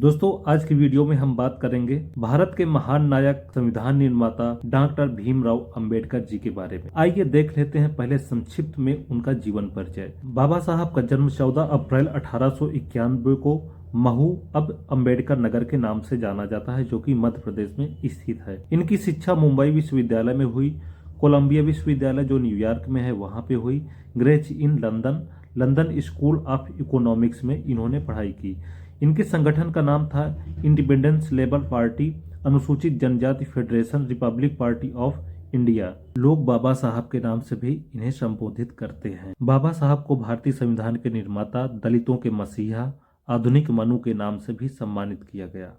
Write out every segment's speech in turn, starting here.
दोस्तों आज की वीडियो में हम बात करेंगे भारत के महान नायक संविधान निर्माता डॉक्टर भीमराव अंबेडकर जी के बारे में। आइए देख लेते हैं पहले संक्षिप्त में उनका जीवन परिचय। बाबा साहब का जन्म 14 अप्रैल 1891 को महू अब अंबेडकर नगर के नाम से जाना जाता है, जो कि मध्य प्रदेश में स्थित है। इनकी शिक्षा मुंबई विश्वविद्यालय में हुई, कोलंबिया विश्वविद्यालय जो न्यूयॉर्क में है वहां पे हुई, ग्रेच in London School of Economics में इन्होंने पढ़ाई की। इनके संगठन का नाम था इंडिपेंडेंस लेबर पार्टी, अनुसूचित जनजाति federation, Republic party of India. लोग बाबा साहब के नाम से भी इन्हें संबोधित करते हैं। बाबा साहब को भारतीय संविधान के निर्माता, दलितों के मसीहा, आधुनिक मनु के नाम से भी सम्मानित किया गया।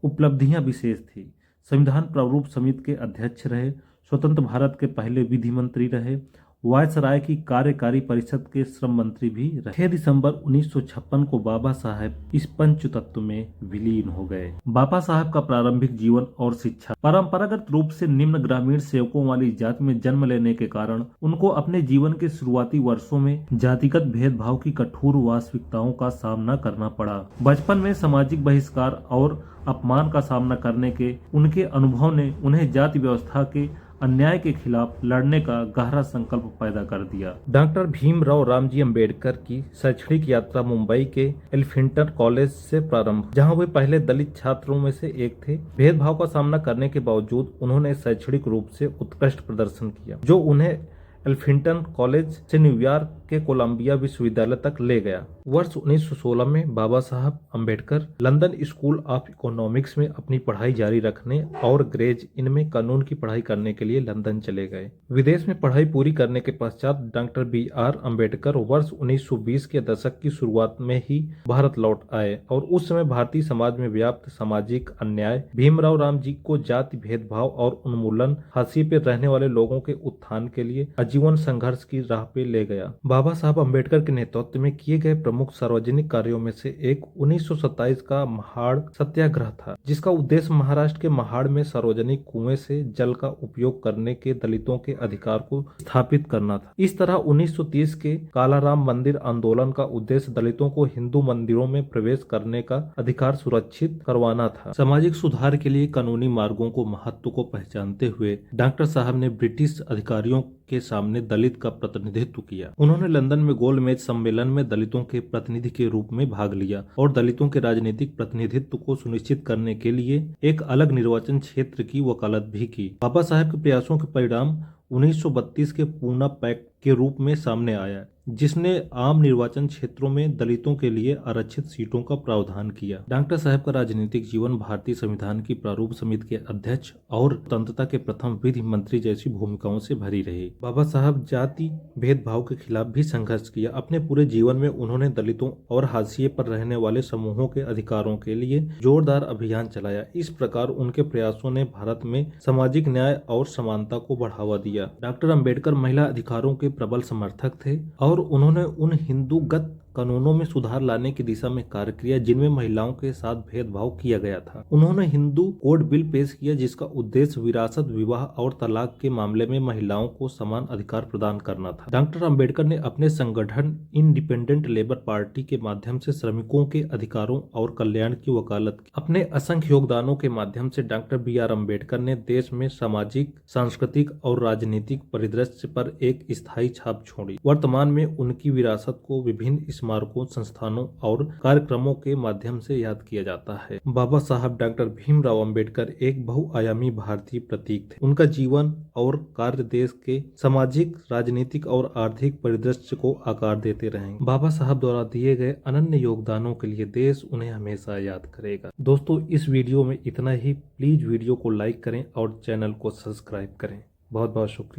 उपलब्धियां विशेष थी। संविधान प्रारूप समिति के अध्यक्ष रहे, स्वतंत्र भारत के पहले विधि मंत्री रहे, वायसराय की कार्यकारी परिषद के श्रम मंत्री भी रहे। 6 दिसंबर 1956 को बाबा साहब इस पंच तत्व में विलीन हो गए। बाबा साहब का प्रारंभिक जीवन और शिक्षा। परंपरागत रूप से निम्न ग्रामीण सेवकों वाली जाति में जन्म लेने के कारण उनको अपने जीवन के शुरुआती वर्षों में जातिगत भेदभाव की कठोर वास्तविकताओं का सामना करना पड़ा। बचपन में सामाजिक बहिष्कार और अपमान का सामना करने के उनके अनुभव ने उन्हें जाति व्यवस्था के अन्याय के खिलाफ लड़ने का गहरा संकल्प पैदा कर दिया। डॉक्टर भीमराव रामजी अंबेडकर की शैक्षणिक यात्रा मुंबई के एल्फिंटन कॉलेज से प्रारंभ, जहां वे पहले दलित छात्रों में से एक थे। भेदभाव का सामना करने के बावजूद उन्होंने शैक्षणिक रूप से उत्कृष्ट प्रदर्शन किया, जो उन्हें एल्फिंटन कॉलेज से न्यूयॉर्क के कोलंबिया विश्वविद्यालय तक ले गया। वर्ष 1916 में बाबा साहब Ambedkar London School of Economics में अपनी पढ़ाई जारी रखने और ग्रेज इन में कानून की पढ़ाई करने के लिए लंदन चले गए। विदेश में पढ़ाई पूरी करने के पश्चात डॉक्टर BR अंबेडकर वर्ष 1920 के दशक की शुरुआत में ही भारत लौट आए और उस समय भारतीय समाज में व्याप्त सामाजिक अन्याय, भीमराव राम जी को जाति भेदभाव और उन्मूलन, हाशिए पर रहने वाले लोगों के उत्थान के लिए आजीवन संघर्ष की राह पे ले गया। बाबा साहब अंबेडकर के नेतृत्व में किए गए प्रमुख सार्वजनिक कार्यों में से एक 1927 का महाड़ सत्याग्रह था, जिसका उद्देश्य महाराष्ट्र के महाड़ में सार्वजनिक कुएं से जल का उपयोग करने के दलितों के अधिकार को स्थापित करना था। इस तरह 1930 के कालाराम मंदिर आंदोलन का उद्देश्य दलितों को हिंदू मंदिरों में प्रवेश करने का अधिकार सुरक्षित करवाना था। सामाजिक सुधार के लिए कानूनी मार्गों को महत्व को पहचानते हुए डॉक्टर साहब ने ब्रिटिश अधिकारियों के सामने दलित का प्रतिनिधित्व किया। उन्होंने लंदन में गोलमेज सम्मेलन में दलितों के प्रतिनिधि के रूप में भाग लिया और दलितों के राजनीतिक प्रतिनिधित्व को सुनिश्चित करने के लिए एक अलग निर्वाचन क्षेत्र की वकालत भी की। बाबा साहब के प्रयासों के परिणाम 1932 के पूना पैक्ट के रूप में सामने आया, जिसने आम निर्वाचन क्षेत्रों में दलितों के लिए आरक्षित सीटों का प्रावधान किया। डॉक्टर साहब का राजनीतिक जीवन भारतीय संविधान की प्रारूप समिति के अध्यक्ष और स्वतंत्रता के प्रथम विधि मंत्री जैसी भूमिकाओं से भरी रही। बाबा साहब जाति भेदभाव के खिलाफ भी संघर्ष किया। अपने पूरे जीवन में उन्होंने दलितों और हाशिए पर रहने वाले समूहों के अधिकारों के लिए जोरदार अभियान चलाया। इस प्रकार उनके प्रयासों ने भारत में सामाजिक न्याय और समानता को बढ़ावा दिया। डॉक्टर अंबेडकर महिला अधिकारों के प्रबल समर्थक थे और उन्होंने उन हिंदूगत कानूनों में सुधार लाने की दिशा में कार्य किया जिनमें महिलाओं के साथ भेदभाव किया गया था। उन्होंने हिंदू कोड बिल पेश किया, जिसका उद्देश्य विरासत, विवाह और तलाक के मामले में महिलाओं को समान अधिकार प्रदान करना था। डॉक्टर अंबेडकर ने अपने संगठन इंडिपेंडेंट लेबर पार्टी के माध्यम से श्रमिकों के अधिकारों और कल्याण की वकालत की। अपने असंख्य योगदानों के माध्यम से डॉक्टर BR अंबेडकर ने देश में सामाजिक, सांस्कृतिक और राजनीतिक परिदृश्य पर एक स्थायी छाप छोड़ी। वर्तमान में उनकी विरासत को विभिन्न स्मारकों, संस्थानों और कार्यक्रमों के माध्यम से याद किया जाता है। बाबा साहब डॉक्टर भीमराव अंबेडकर एक बहुआयामी भारतीय प्रतीक थे। उनका जीवन और कार्य देश के सामाजिक, राजनीतिक और आर्थिक परिदृश्य को आकार देते रहेंगे। बाबा साहब द्वारा दिए गए अनन्य योगदानों के लिए देश उन्हें हमेशा याद करेगा। दोस्तों, इस वीडियो में इतना ही। प्लीज वीडियो को लाइक करें और चैनल को सब्सक्राइब करें। बहुत बहुत शुक्रिया।